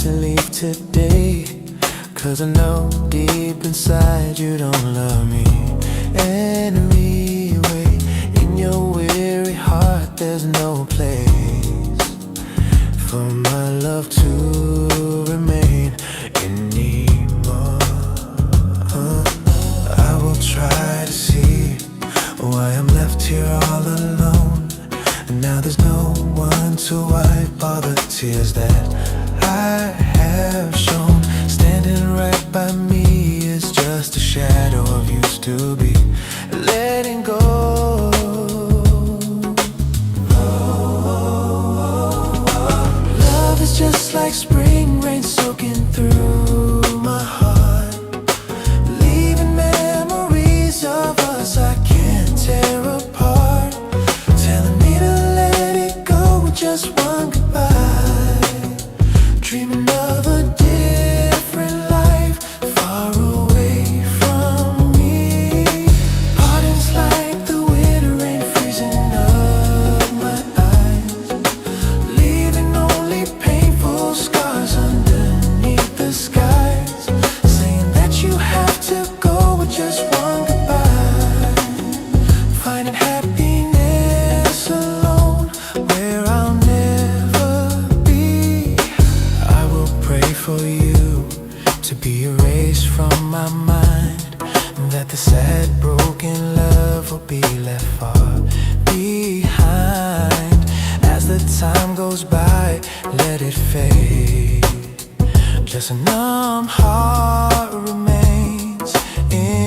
to leave today, 'cause I know deep inside you don't love me anyway. In your weary heart there's no place for my love to remain anymore. I will try to see why I'm left here all alone, and now there's no one to wipe all the tears that I have shown. Standing right by me is just a shadow of used to be. Letting go. Love is just like spring rain soaking through my heart, leaving memories of us I can't tear apart. Telling me to let it go with just one goodbye. Dreaming of a different life far away from me. Pardons like the winter rain freezing up my eyes, leaving only painful scars underneath the skies. Saying that you have to go with just one goodbye. Finding happiness alone where I'll never be. I will pray for you to be erased from my mind, that the sad broken love will be left far behind. As the time goes by, let it fade. Just a numb heart remains in